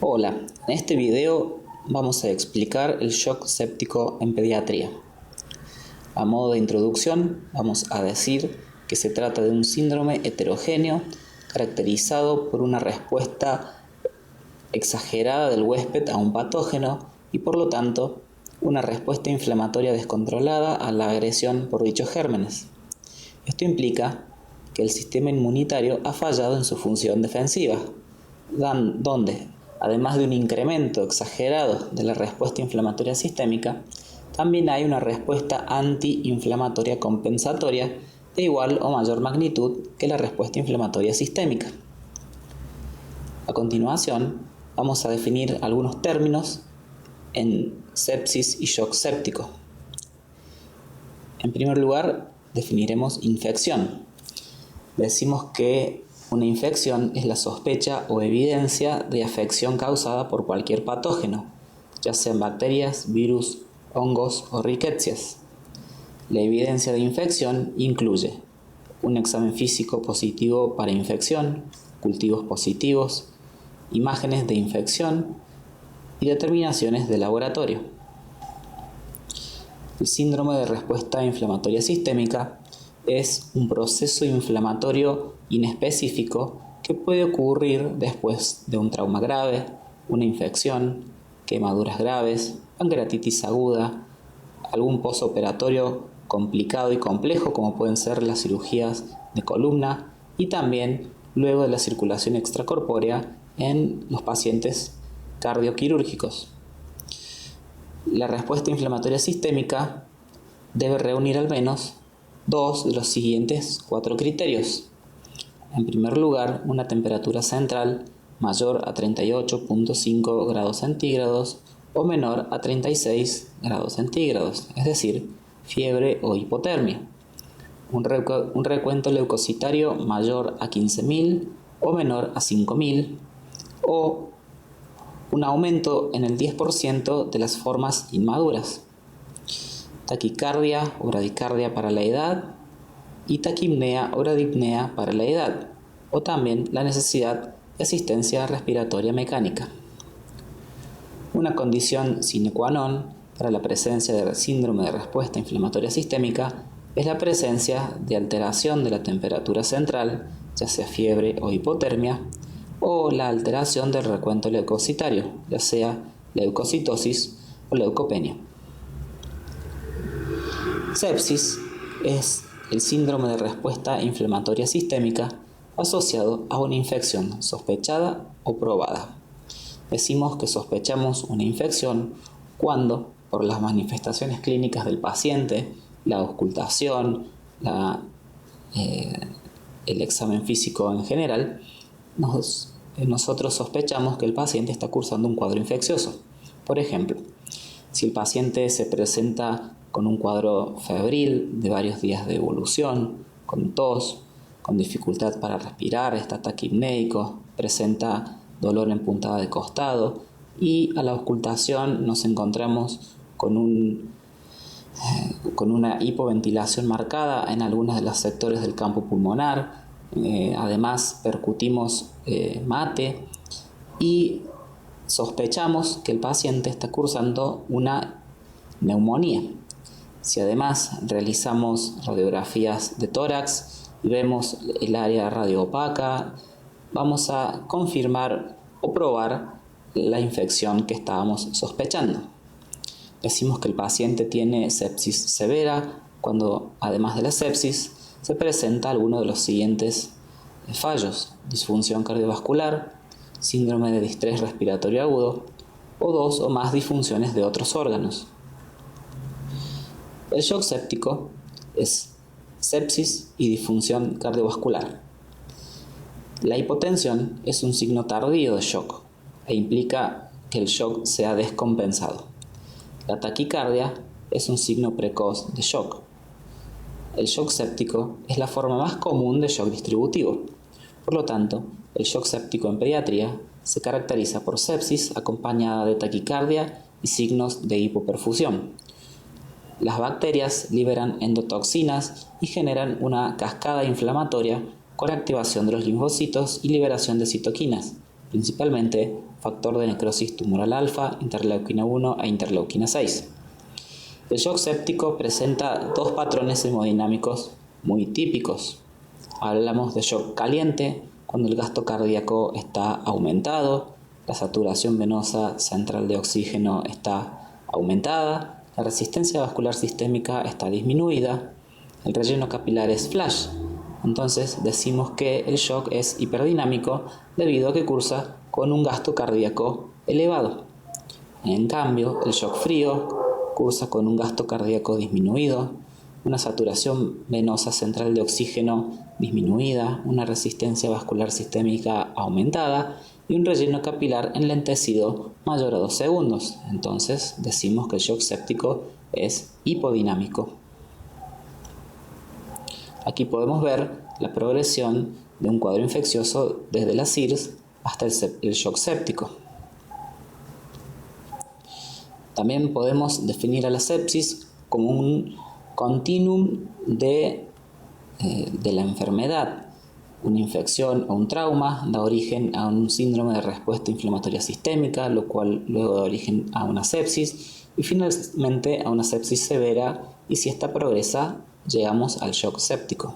Hola, en este video vamos a explicar el shock séptico en pediatría. A modo de introducción, vamos a decir que se trata de un síndrome heterogéneo caracterizado por una respuesta exagerada del huésped a un patógeno y por lo tanto una respuesta inflamatoria descontrolada a la agresión por dichos gérmenes. Esto implica que el sistema inmunitario ha fallado en su función defensiva, donde, además de un incremento exagerado de la respuesta inflamatoria sistémica, también hay una respuesta antiinflamatoria compensatoria de igual o mayor magnitud que la respuesta inflamatoria sistémica. A continuación, vamos a definir algunos términos en sepsis y shock séptico. En primer lugar, definiremos infección. Decimos que una infección es la sospecha o evidencia de afección causada por cualquier patógeno, ya sean bacterias, virus, hongos o riquecias. La evidencia de infección incluye un examen físico positivo para infección, cultivos positivos, imágenes de infección y determinaciones de laboratorio. El síndrome de respuesta inflamatoria sistémica es un proceso inflamatorio inespecífico que puede ocurrir después de un trauma grave, una infección, quemaduras graves, pancreatitis aguda, algún postoperatorio complicado y complejo como pueden ser las cirugías de columna y también luego de la circulación extracorpórea en los pacientes cardioquirúrgicos. La respuesta inflamatoria sistémica debe reunir al menos dos de los siguientes 4 criterios. En primer lugar, una temperatura central mayor a 38.5 grados centígrados o menor a 36 grados centígrados, es decir, fiebre o hipotermia. Un recuento leucocitario mayor a 15.000 o menor a 5.000 o un aumento en el 10% de las formas inmaduras. Taquicardia o bradicardia para la edad y taquipnea o bradipnea para la edad, o también la necesidad de asistencia respiratoria mecánica. Una condición sine qua non para la presencia del síndrome de respuesta inflamatoria sistémica es la presencia de alteración de la temperatura central, ya sea fiebre o hipotermia, o la alteración del recuento leucocitario, ya sea leucocitosis o leucopenia. Sepsis es el síndrome de respuesta inflamatoria sistémica asociado a una infección sospechada o probada. Decimos que sospechamos una infección cuando, por las manifestaciones clínicas del paciente, la auscultación, el examen físico en general, nosotros sospechamos que el paciente está cursando un cuadro infeccioso. Por ejemplo, si el paciente se presenta con un cuadro febril de varios días de evolución, con tos, con dificultad para respirar, está taquipnéico, presenta dolor en puntada de costado y a la auscultación nos encontramos con una hipoventilación marcada en algunos de los sectores del campo pulmonar, además percutimos mate y sospechamos que el paciente está cursando una neumonía. Si además realizamos radiografías de tórax y vemos el área radioopaca, vamos a confirmar o probar la infección que estábamos sospechando. Decimos que el paciente tiene sepsis severa cuando, además de la sepsis, se presenta alguno de los siguientes fallos: disfunción cardiovascular, síndrome de distrés respiratorio agudo o 2 o más disfunciones de otros órganos. El shock séptico es sepsis y disfunción cardiovascular. La hipotensión es un signo tardío de shock e implica que el shock sea descompensado. La taquicardia es un signo precoz de shock. El shock séptico es la forma más común de shock distributivo. Por lo tanto, el shock séptico en pediatría se caracteriza por sepsis acompañada de taquicardia y signos de hipoperfusión. Las bacterias liberan endotoxinas y generan una cascada inflamatoria con activación de los linfocitos y liberación de citoquinas, principalmente factor de necrosis tumoral alfa, interleuquina 1 e interleuquina 6. El shock séptico presenta dos patrones hemodinámicos muy típicos. Hablamos de shock caliente, cuando el gasto cardíaco está aumentado, la saturación venosa central de oxígeno está aumentada, la resistencia vascular sistémica está disminuida, el relleno capilar es flash. Entonces decimos que el shock es hiperdinámico debido a que cursa con un gasto cardíaco elevado. En cambio, el shock frío cursa con un gasto cardíaco disminuido, una saturación venosa central de oxígeno disminuida, una resistencia vascular sistémica aumentada y un relleno capilar enlentecido mayor a 2 segundos. Entonces decimos que el shock séptico es hipodinámico. Aquí podemos ver la progresión de un cuadro infeccioso desde la CIRS hasta el shock séptico. También podemos definir a la sepsis como un continuum de la enfermedad. Una infección o un trauma da origen a un síndrome de respuesta inflamatoria sistémica, lo cual luego da origen a una sepsis y finalmente a una sepsis severa, y si esta progresa llegamos al shock séptico.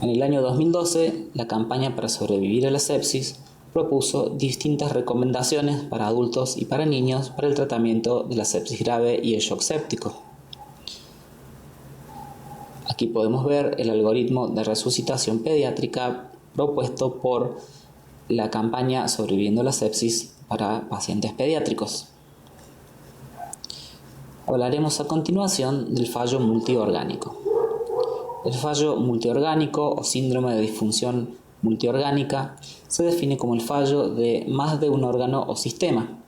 En el año 2012, la campaña para sobrevivir a la sepsis propuso distintas recomendaciones para adultos y para niños para el tratamiento de la sepsis grave y el shock séptico. Aquí podemos ver el algoritmo de resucitación pediátrica propuesto por la campaña Sobreviviendo a la sepsis para pacientes pediátricos. Hablaremos a continuación del fallo multiorgánico. El fallo multiorgánico o síndrome de disfunción multiorgánica se define como el fallo de más de un órgano o sistema.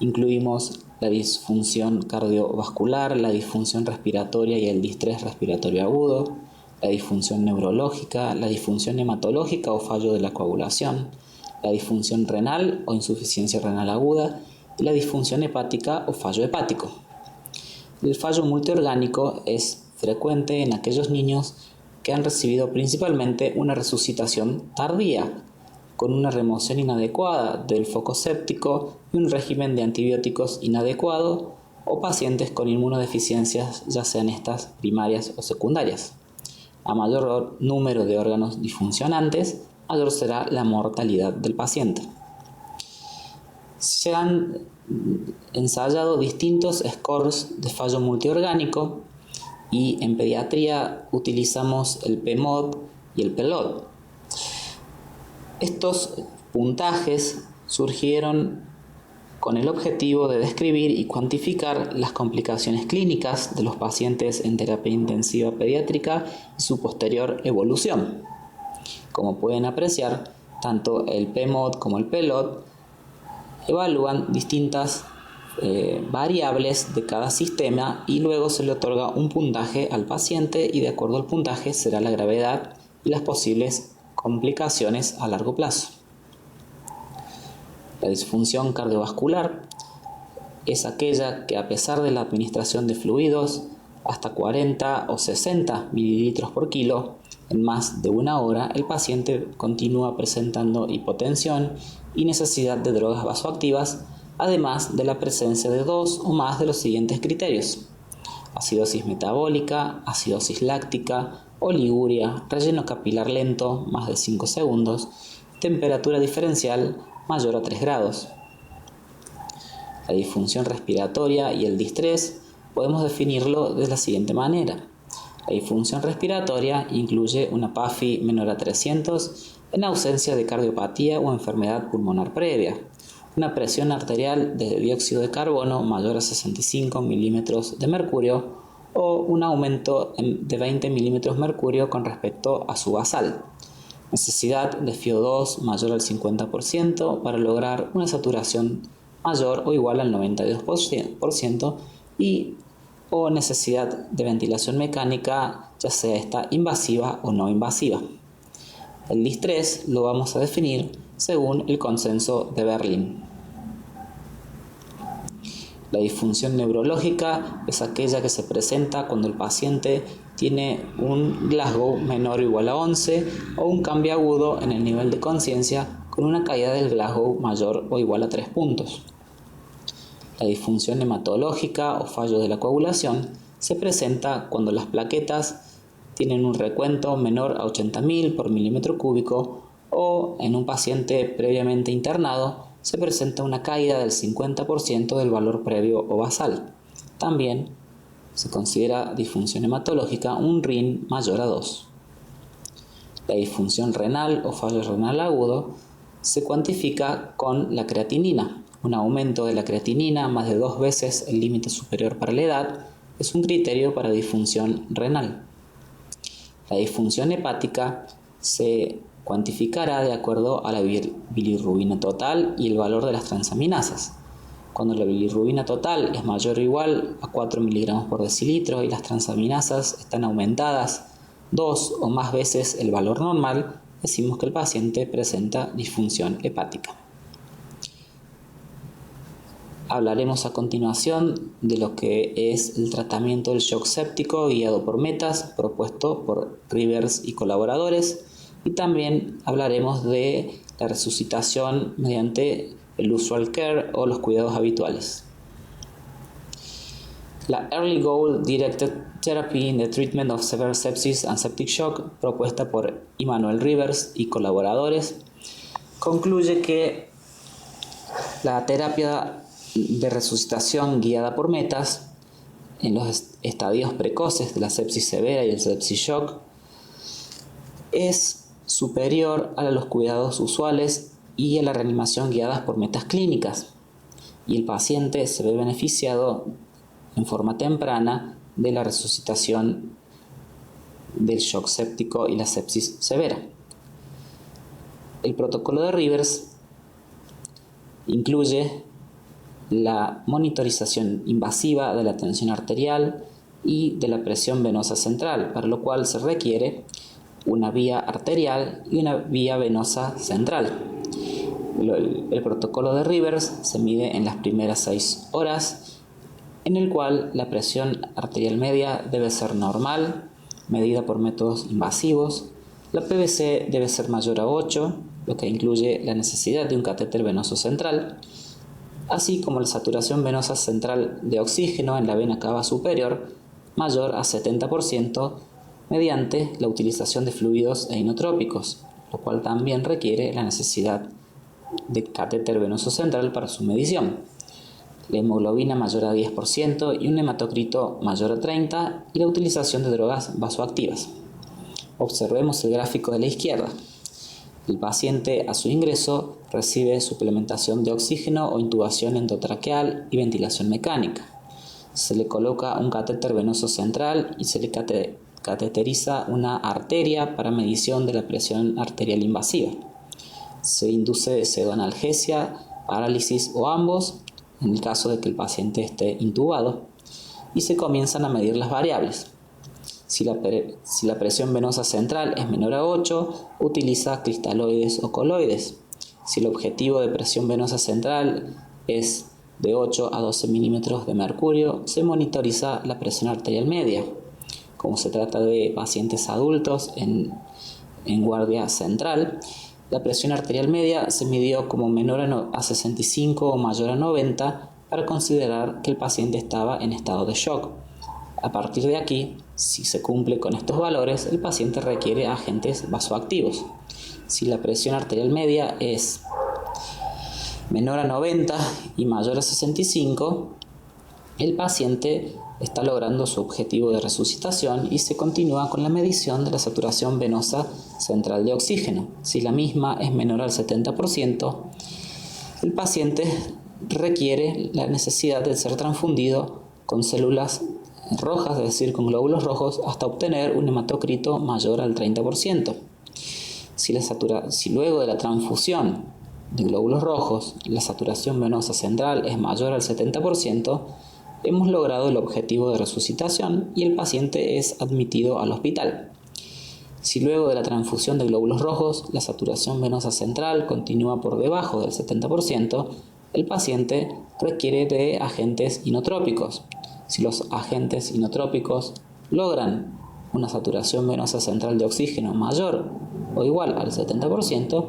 Incluimos la disfunción cardiovascular, la disfunción respiratoria y el distrés respiratorio agudo, la disfunción neurológica, la disfunción hematológica o fallo de la coagulación, la disfunción renal o insuficiencia renal aguda y la disfunción hepática o fallo hepático. El fallo multiorgánico es frecuente en aquellos niños que han recibido principalmente una resucitación tardía, con una remoción inadecuada del foco séptico y un régimen de antibióticos inadecuado, o pacientes con inmunodeficiencias, ya sean estas primarias o secundarias. A mayor número de órganos disfuncionantes, mayor será la mortalidad del paciente. Se han ensayado distintos scores de fallo multiorgánico y en pediatría utilizamos el PMOD y el PELOD. Estos puntajes surgieron con el objetivo de describir y cuantificar las complicaciones clínicas de los pacientes en terapia intensiva pediátrica y su posterior evolución. Como pueden apreciar, tanto el PMOD como el PELOD evalúan distintas variables de cada sistema y luego se le otorga un puntaje al paciente, y de acuerdo al puntaje será la gravedad y las posibles complicaciones a largo plazo. La disfunción cardiovascular es aquella que, a pesar de la administración de fluidos hasta 40 o 60 mililitros por kilo en más de una hora, el paciente continúa presentando hipotensión y necesidad de drogas vasoactivas, además de la presencia de dos o más de los siguientes criterios: acidosis metabólica, acidosis láctica, oliguria, relleno capilar lento, más de 5 segundos, temperatura diferencial mayor a 3 grados. La disfunción respiratoria y el distrés podemos definirlo de la siguiente manera. La disfunción respiratoria incluye una PAFI menor a 300 en ausencia de cardiopatía o enfermedad pulmonar previa, una presión arterial de dióxido de carbono mayor a 65 milímetros de mercurio o un aumento de 20 milímetros de mercurio con respecto a su basal, necesidad de FiO2 mayor al 50% para lograr una saturación mayor o igual al 92% o necesidad de ventilación mecánica, ya sea esta invasiva o no invasiva. El distrés lo vamos a definir según el consenso de Berlín. La disfunción neurológica es aquella que se presenta cuando el paciente tiene un Glasgow menor o igual a 11 o un cambio agudo en el nivel de conciencia con una caída del Glasgow mayor o igual a 3 puntos. La disfunción hematológica o fallo de la coagulación se presenta cuando las plaquetas tienen un recuento menor a 80.000 por milímetro cúbico o en un paciente previamente internado se presenta una caída del 50% del valor previo o basal. También se considera disfunción hematológica un RIN mayor a 2. La disfunción renal o fallo renal agudo se cuantifica con la creatinina. Un aumento de la creatinina más de 2 veces el límite superior para la edad es un criterio para disfunción renal. La disfunción hepática se cuantificará de acuerdo a la bilirrubina total y el valor de las transaminasas. Cuando la bilirrubina total es mayor o igual a 4 miligramos por decilitro y las transaminasas están aumentadas 2 o más veces el valor normal, decimos que el paciente presenta disfunción hepática. Hablaremos a continuación de lo que es el tratamiento del shock séptico guiado por metas propuesto por Rivers y colaboradores, y también hablaremos de la resucitación mediante el usual care o los cuidados habituales. La Early Goal Directed Therapy in the Treatment of Severe Sepsis and Septic Shock, propuesta por Immanuel Rivers y colaboradores, concluye que la terapia de resucitación guiada por metas en los estadios precoces de la sepsis severa y el sepsis shock es superior a los cuidados usuales y a la reanimación guiadas por metas clínicas, y el paciente se ve beneficiado en forma temprana de la resucitación del shock séptico y la sepsis severa. El protocolo de Rivers incluye la monitorización invasiva de la tensión arterial y de la presión venosa central, para lo cual se requiere una vía arterial y una vía venosa central. El protocolo de Rivers se mide en las primeras 6 horas, en el cual la presión arterial media debe ser normal, medida por métodos invasivos. La PVC debe ser mayor a 8, lo que incluye la necesidad de un catéter venoso central, así como la saturación venosa central de oxígeno en la vena cava superior mayor a 70% mediante la utilización de fluidos inotrópicos, lo cual también requiere la necesidad de catéter venoso central para su medición. La hemoglobina mayor a 10% y un hematocrito mayor a 30 y la utilización de drogas vasoactivas. Observemos el gráfico de la izquierda. El paciente a su ingreso recibe suplementación de oxígeno o intubación endotraqueal y ventilación mecánica. Se le coloca un catéter venoso central y se le cateteriza una arteria para medición de la presión arterial invasiva. Se induce pseudoanalgesia, parálisis o ambos, en el caso de que el paciente esté intubado, y se comienzan a medir las variables. Si la presión venosa central es menor a 8, utiliza cristaloides o coloides. Si el objetivo de presión venosa central es de 8 a 12 milímetros de mercurio, se monitoriza la presión arterial media. Como se trata de pacientes adultos en guardia central, la presión arterial media se midió como menor a 65 o mayor a 90 para considerar que el paciente estaba en estado de shock. A partir de aquí, si se cumple con estos valores, el paciente requiere agentes vasoactivos. Si la presión arterial media es menor a 90 y mayor a 65, el paciente está logrando su objetivo de resucitación y se continúa con la medición de la saturación venosa central de oxígeno. Si la misma es menor al 70%, el paciente requiere la necesidad de ser transfundido con células rojas, es decir, con glóbulos rojos, hasta obtener un hematocrito mayor al 30%. Si luego de la transfusión de glóbulos rojos la saturación venosa central es mayor al 70%, hemos logrado el objetivo de resucitación y el paciente es admitido al hospital. Si luego de la transfusión de glóbulos rojos la saturación venosa central continúa por debajo del 70%, el paciente requiere de agentes inotrópicos. Si los agentes inotrópicos logran una saturación venosa central de oxígeno mayor o igual al 70%,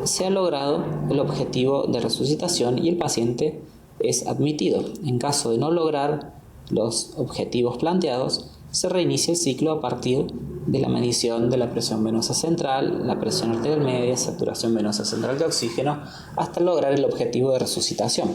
se ha logrado el objetivo de resucitación y el paciente es admitido. En caso de no lograr los objetivos planteados, se reinicia el ciclo a partir de la medición de la presión venosa central, la presión arterial media, saturación venosa central de oxígeno, hasta lograr el objetivo de resucitación.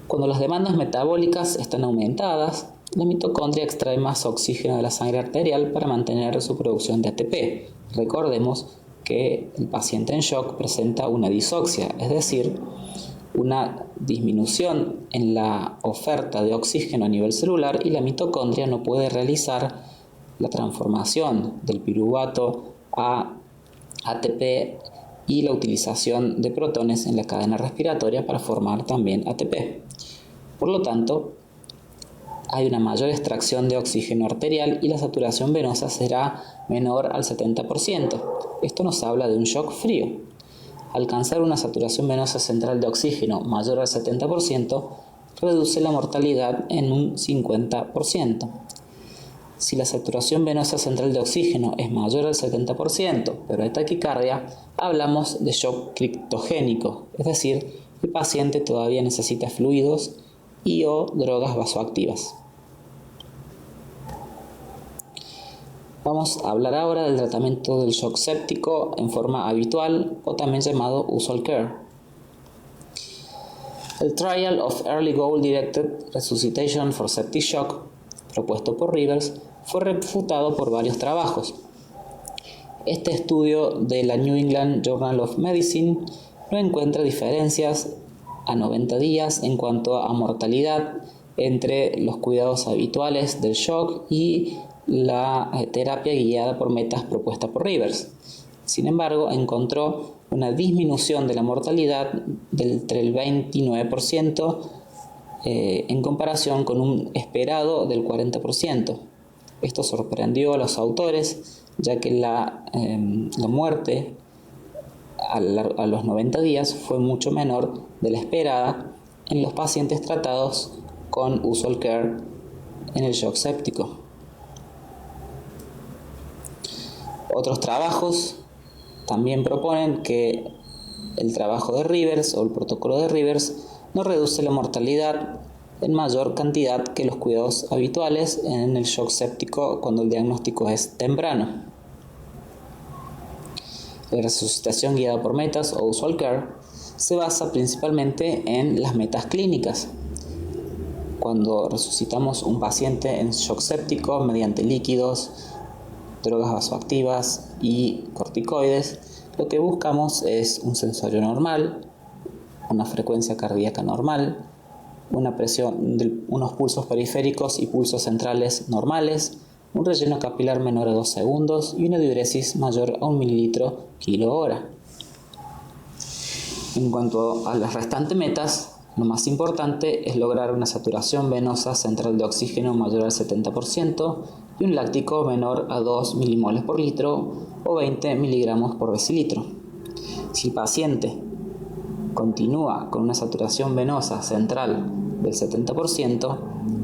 Cuando las demandas metabólicas están aumentadas, la mitocondria extrae más oxígeno de la sangre arterial para mantener su producción de ATP. Recordemos que el paciente en shock presenta una disoxia, es decir, una disminución en la oferta de oxígeno a nivel celular y la mitocondria no puede realizar la transformación del piruvato a ATP y la utilización de protones en la cadena respiratoria para formar también ATP. Por lo tanto, hay una mayor extracción de oxígeno arterial y la saturación venosa será menor al 70%. Esto nos habla de un shock frío. Alcanzar una saturación venosa central de oxígeno mayor al 70% reduce la mortalidad en un 50%. Si la saturación venosa central de oxígeno es mayor al 70%, pero hay taquicardia, hablamos de shock criptogénico, es decir, el paciente todavía necesita fluidos y o drogas vasoactivas. Vamos a hablar ahora del tratamiento del shock séptico en forma habitual o también llamado usual care. El Trial of Early Goal Directed Resuscitation for Septic Shock, propuesto por Rivers, fue refutado por varios trabajos. Este estudio de la New England Journal of Medicine no encuentra diferencias a 90 días en cuanto a mortalidad entre los cuidados habituales del shock y la terapia guiada por metas propuesta por Rivers. Sin embargo, encontró una disminución de la mortalidad entre el 29% en comparación con un esperado del 40%. Esto sorprendió a los autores, ya que la muerte a los 90 días fue mucho menor de la esperada en los pacientes tratados con usual care en el shock séptico. Otros trabajos también proponen que el trabajo de Rivers o el protocolo de Rivers no reduce la mortalidad en mayor cantidad que los cuidados habituales en el shock séptico cuando el diagnóstico es temprano. La resucitación guiada por metas o usual care se basa principalmente en las metas clínicas. Cuando resucitamos un paciente en shock séptico mediante líquidos, drogas vasoactivas y corticoides, lo que buscamos es un sensorio normal, una frecuencia cardíaca normal, una presión de unos pulsos periféricos y pulsos centrales normales, un relleno capilar menor a 2 segundos y una diuresis mayor a 1 mililitro kilo hora. En cuanto a las restantes metas, lo más importante es lograr una saturación venosa central de oxígeno mayor al 70% y un láctico menor a 2 milimoles por litro o 20 miligramos por decilitro. Si el paciente continúa con una saturación venosa central del 70%,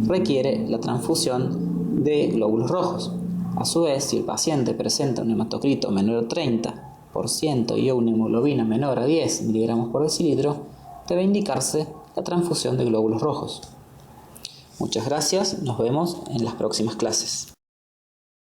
requiere la transfusión de glóbulos rojos. A su vez, si el paciente presenta un hematocrito menor a 30% y una hemoglobina menor a 10 miligramos por decilitro, debe indicarse la transfusión de glóbulos rojos. Muchas gracias, nos vemos en las próximas clases.